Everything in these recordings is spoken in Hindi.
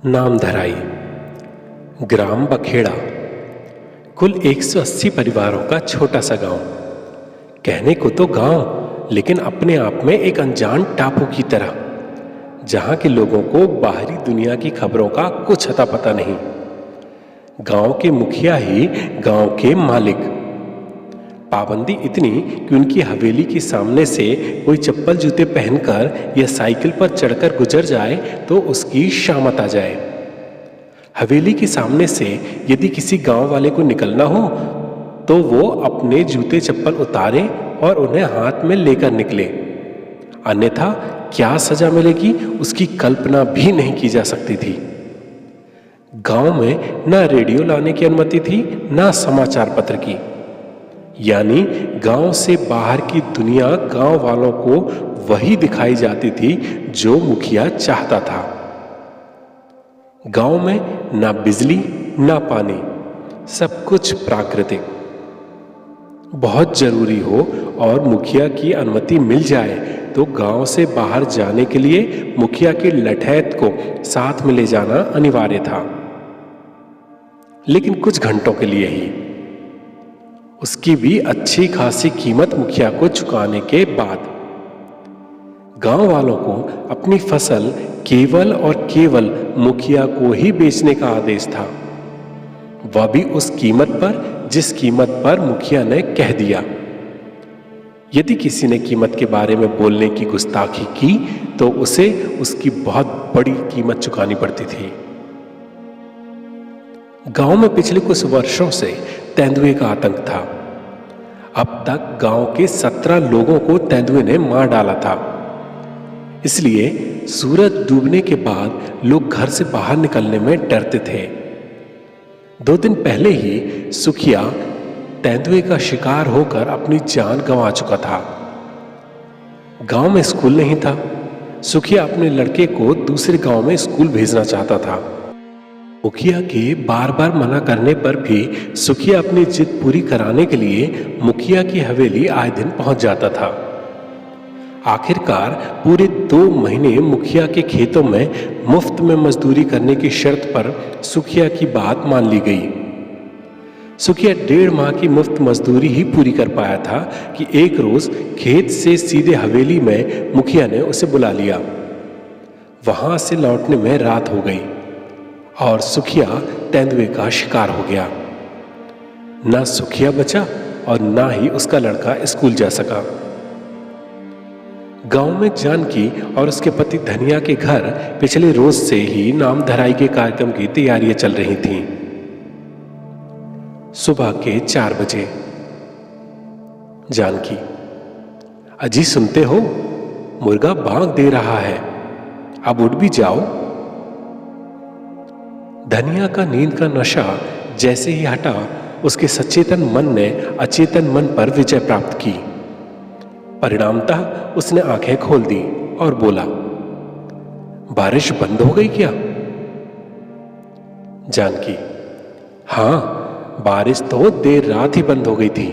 नामधराई, ग्राम बखेड़ा, कुल 180 परिवारों का छोटा सा गांव। कहने को तो गांव, लेकिन अपने आप में एक अनजान टापू की तरह, जहां के लोगों को बाहरी दुनिया की खबरों का कुछ अता पता नहीं। गांव के मुखिया ही गांव के मालिक। पाबंदी इतनी कि उनकी हवेली के सामने से कोई चप्पल जूते पहनकर या साइकिल पर चढ़कर गुजर जाए तो उसकी शामत आ जाए। हवेली के सामने से यदि किसी गांव वाले को निकलना हो तो वो अपने जूते चप्पल उतारे और उन्हें हाथ में लेकर निकले, अन्यथा क्या सजा मिलेगी उसकी कल्पना भी नहीं की जा सकती थी। गांव में ना रेडियो लाने की अनुमति थी, ना समाचार पत्र की। यानी गांव से बाहर की दुनिया गांव वालों को वही दिखाई जाती थी जो मुखिया चाहता था। गांव में ना बिजली ना पानी, सब कुछ प्राकृतिक। बहुत जरूरी हो और मुखिया की अनुमति मिल जाए तो गांव से बाहर जाने के लिए मुखिया के लठैत को साथ में ले जाना अनिवार्य था, लेकिन कुछ घंटों के लिए ही। उसकी भी अच्छी खासी कीमत मुखिया को चुकाने के बाद। गांव वालों को अपनी फसल केवल और केवल मुखिया को ही बेचने का आदेश था, वह भी उस कीमत पर जिस कीमत पर मुखिया ने कह दिया। यदि किसी ने कीमत के बारे में बोलने की गुस्ताखी की तो उसे उसकी बहुत बड़ी कीमत चुकानी पड़ती थी। गांव में पिछले कुछ वर्षों से तेंदुए का आतंक था। अब तक गांव के 17 लोगों को तेंदुए ने मार डाला था। इसलिए सूरज डूबने के बाद लोग घर से बाहर निकलने में डरते थे। 2 दिन पहले ही सुखिया तेंदुए का शिकार होकर अपनी जान गंवा चुका था। गांव में स्कूल नहीं था। सुखिया अपने लड़के को दूसरे गांव में स्कूल भेजना चाहता था। मुखिया के बार बार मना करने पर भी सुखिया अपनी जिद पूरी कराने के लिए मुखिया की हवेली आए दिन पहुंच जाता था। आखिरकार पूरे 2 महीने मुखिया के खेतों में मुफ्त में मजदूरी करने की शर्त पर सुखिया की बात मान ली गई। सुखिया 1.5 माह की मुफ्त मजदूरी ही पूरी कर पाया था कि एक रोज खेत से सीधे हवेली में मुखिया ने उसे बुला लिया। वहां से लौटने में रात हो गई और सुखिया तेंदुए का शिकार हो गया। ना सुखिया बचा और ना ही उसका लड़का स्कूल जा सका। गांव में जानकी और उसके पति धनिया के घर पिछले रोज से ही नामधराई के कार्यक्रम की तैयारियां चल रही थीं। सुबह के 4 बजे। जानकी, अजी सुनते हो, मुर्गा बांग दे रहा है, अब उठ भी जाओ। धनिया का नींद का नशा जैसे ही हटा, उसके सचेतन मन ने अचेतन मन पर विजय प्राप्त की। परिणामतः उसने आंखें खोल दी और बोला, बारिश बंद हो गई क्या? जानकी, हां, बारिश तो देर रात ही बंद हो गई थी।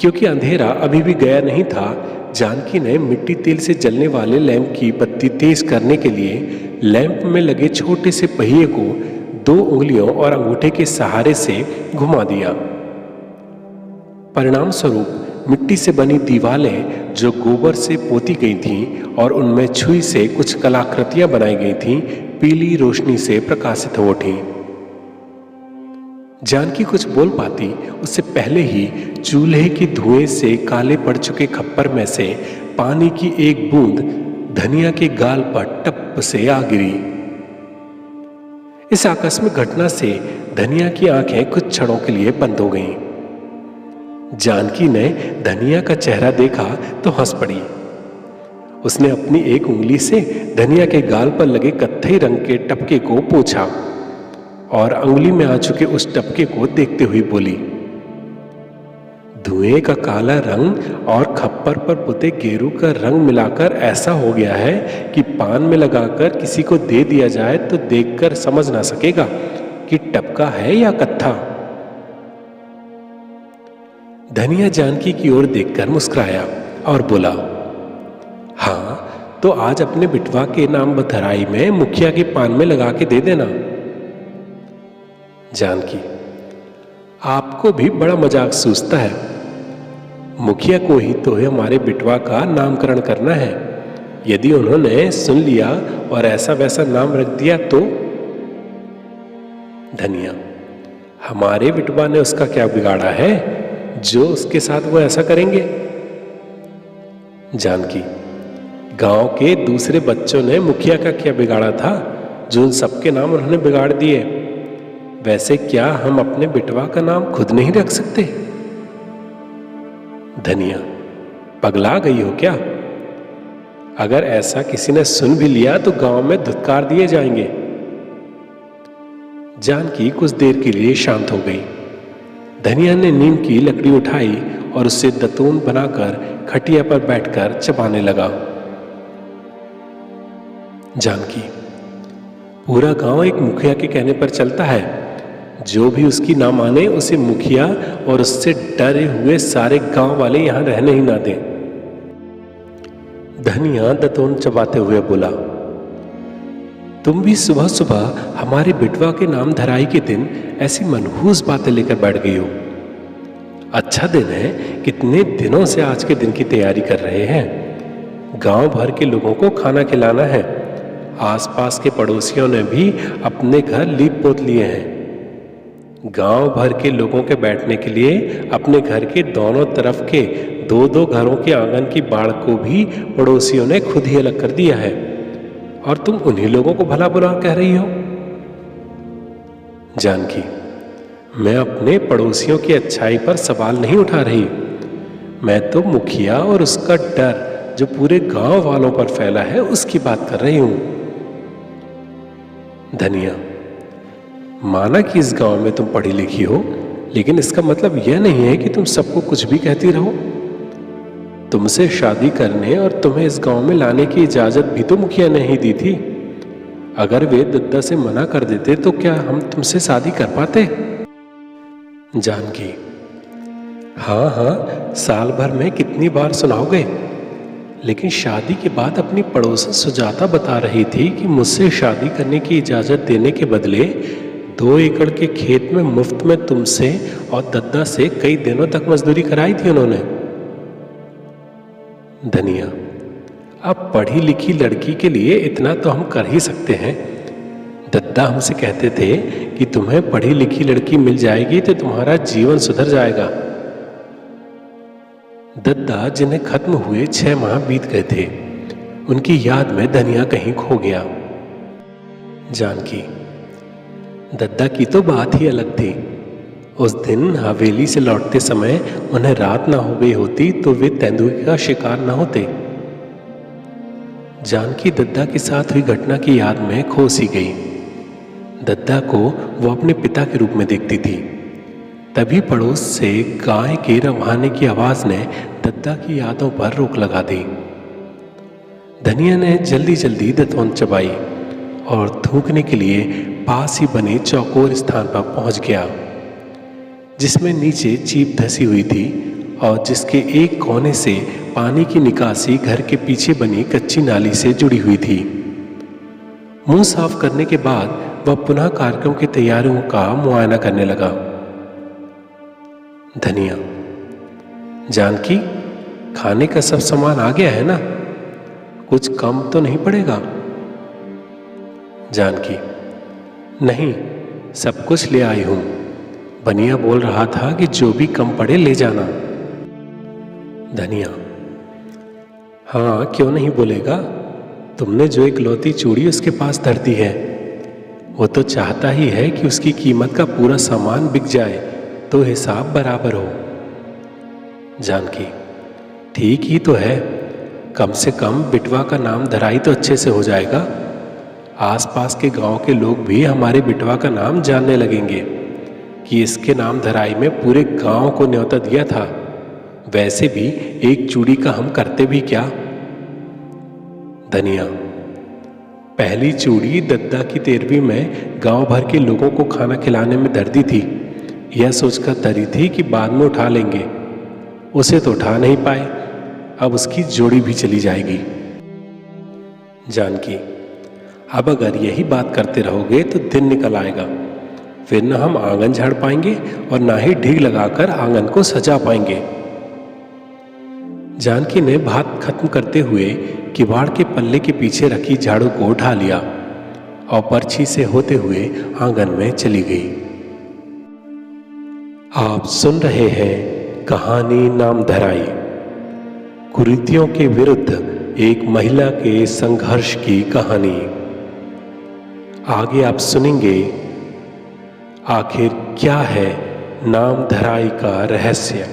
क्योंकि अंधेरा अभी भी गया नहीं था, जानकी ने मिट्टी तेल से जलने वाले लैंप की बत्ती तेज करने के लिए लैंप में लगे छोटे से पहिए को 2 उंगलियों और अंगूठे के सहारे से घुमा दिया। परिणाम स्वरूप मिट्टी से बनी दीवारें जो गोबर से पोती गई थीं और उनमें छुई से कुछ कलाकृतियां बनाई गई थीं, पीली रोशनी से प्रकाशित हो उठी। जानकी कुछ बोल पाती उससे पहले ही चूल्हे के धुएं से काले पड़ चुके खप्पर में से पानी की एक बूंद धनिया के गाल पर टप से आ गिरी। इस आकस्मिक घटना से धनिया की आंखें कुछ क्षणों के लिए बंद हो गईं। जानकी ने धनिया का चेहरा देखा तो हंस पड़ी। उसने अपनी एक उंगली से धनिया के गाल पर लगे कत्थई रंग के टपके को पोंछा और अंगुली में आ चुके उस टपके को देखते हुए बोली, धुएं का काला रंग और खप्पर पर पुते गेरू का रंग मिलाकर ऐसा हो गया है कि पान में लगाकर किसी को दे दिया जाए तो देखकर समझ ना सकेगा कि टपका है या कत्था। धनिया जानकी की ओर देखकर मुस्कुराया और बोला, हां, तो आज अपने बिटवा के नाम धराई में मुखिया के पान में लगा के दे देना। जानकी, आपको भी बड़ा मजाक सूझता है। मुखिया को ही तो हमारे बिटवा का नामकरण करना है। यदि उन्होंने सुन लिया और ऐसा वैसा नाम रख दिया तो? धनिया, हमारे बिटवा ने उसका क्या बिगाड़ा है जो उसके साथ वो ऐसा करेंगे? जानकी, गांव के दूसरे बच्चों ने मुखिया का क्या बिगाड़ा था जो उन सबके नाम उन्होंने बिगाड़ दिए? वैसे क्या हम अपने बिटवा का नाम खुद नहीं रख सकते? धनिया, पगला गई हो क्या? अगर ऐसा किसी ने सुन भी लिया तो गांव में धुतकार दिए जाएंगे। जानकी कुछ देर के लिए शांत हो गई। धनिया ने नीम की लकड़ी उठाई और उससे दतून बनाकर खटिया पर बैठकर चबाने लगा। जानकी, पूरा गांव एक मुखिया के कहने पर चलता है। जो भी उसकी ना माने उसे मुखिया और उससे डरे हुए सारे गांव वाले यहां रहने ही ना दें। धनिया दतून चबाते हुए बोला, तुम भी सुबह सुबह हमारे बिटवा के नाम धराई के दिन ऐसी मनहूस बातें लेकर बैठ गई हो। अच्छा दिन है, कितने दिनों से आज के दिन की तैयारी कर रहे हैं। गांव भर के लोगों को खाना खिलाना है। आसपास के पड़ोसियों ने भी अपने घर लीप पोत लिए हैं। गांव भर के लोगों के बैठने के लिए अपने घर के दोनों तरफ के दो दो घरों के आंगन की बाड़ को भी पड़ोसियों ने खुद ही अलग कर दिया है, और तुम उन्हीं लोगों को भला बुरा कह रही हो। जानकी, मैं अपने पड़ोसियों की अच्छाई पर सवाल नहीं उठा रही। मैं तो मुखिया और उसका डर जो पूरे गांव वालों पर फैला है उसकी बात कर रही हूं। धनिया, माना कि इस गांव में तुम पढ़ी लिखी हो, लेकिन इसका मतलब यह नहीं है कि तुम सबको कुछ भी कहती रहो। तुमसे शादी करने और तुम्हें इस गांव में लाने की इजाजत भी तो मुखिया ने ही दी थी। अगर वे दद्दा से मना कर देते तो क्या हम तुमसे शादी कर पाते? जानकी, हाँ हाँ, साल भर में कितनी बार सुनाओगे। लेकिन शादी के बाद अपनी पड़ोसन सुजाता बता रही थी कि मुझसे शादी करने की इजाजत देने के बदले 2 एकड़ के खेत में मुफ्त में तुमसे और दद्दा से कई दिनों तक मजदूरी कराई थी उन्होंने। धनिया, अब पढ़ी लिखी लड़की के लिए इतना तो हम कर ही सकते हैं। दद्दा हमसे कहते थे कि तुम्हें पढ़ी लिखी लड़की मिल जाएगी तो तुम्हारा जीवन सुधर जाएगा। दद्दा जिन्हें खत्म हुए 6 माह बीत गए थे, उनकी याद में धनिया कहीं खो गया। जानकी, दद्दा की तो बात ही अलग थी। उस दिन हवेली से लौटते समय उन्हें रात ना हो गई होती तो वे तेंदुए का शिकार न होते। जानकी दद्दा के साथ हुई घटना की याद में खो सी गई। दद्दा को वो अपने पिता के रूप में देखती थी। तभी पड़ोस से गाय के रवाने की आवाज ने दद्दा की यादों पर रोक लगा दी। धनिया ने जल्दी जल्दी दतवन चबाई और थूकने के लिए पास ही बने चौकोर स्थान पर पहुंच गया, जिसमें नीचे चीप धसी हुई थी और जिसके एक कोने से पानी की निकासी घर के पीछे बनी कच्ची नाली से जुड़ी हुई थी। मुंह साफ करने के बाद वह पुनः कार्यक्रम की तैयारियों का मुआयना करने लगा। धनिया, जानकी, खाने का सब सामान आ गया है ना? कुछ कम तो नहीं पड़ेगा? जानकी, नहीं, सब कुछ ले आई हूं। बनिया बोल रहा था कि जो भी कम पड़े ले जाना। धनिया, हाँ, क्यों नहीं बोलेगा। तुमने जो इकलौती चूड़ी उसके पास धर दी है, वो तो चाहता ही है कि उसकी कीमत का पूरा सामान बिक जाए तो हिसाब बराबर हो। जानकी, ठीक ही तो है, कम से कम बिटवा का नाम धराई तो अच्छे से हो जाएगा। आसपास के गांव के लोग भी हमारे बिटवा का नाम जानने लगेंगे कि इसके नाम धराई में पूरे गांव को न्योता दिया था। वैसे भी एक चूड़ी का हम करते भी क्या। धनिया, पहली चूड़ी दद्दा की 13वीं में गांव भर के लोगों को खाना खिलाने में धर दी थी। यह सोचकर धरी थी कि बाद में उठा लेंगे, उसे तो उठा नहीं पाए, अब उसकी जोड़ी भी चली जाएगी। जानकी: अब अगर यही बात करते रहोगे तो दिन निकल आएगा, फिर ना हम आंगन झाड़ पाएंगे और ना ही ढीग लगाकर आंगन को सजा पाएंगे। जानकी ने बात खत्म करते हुए किवाड़ के पल्ले के पीछे रखी झाड़ू को उठा लिया और बरछी से होते हुए आंगन में चली गई। आप सुन रहे हैं कहानी नामधराई, कुरीतियों के विरुद्ध एक महिला के संघर्ष की कहानी। आगे आप सुनेंगे आखिर क्या है नामधराई का रहस्य।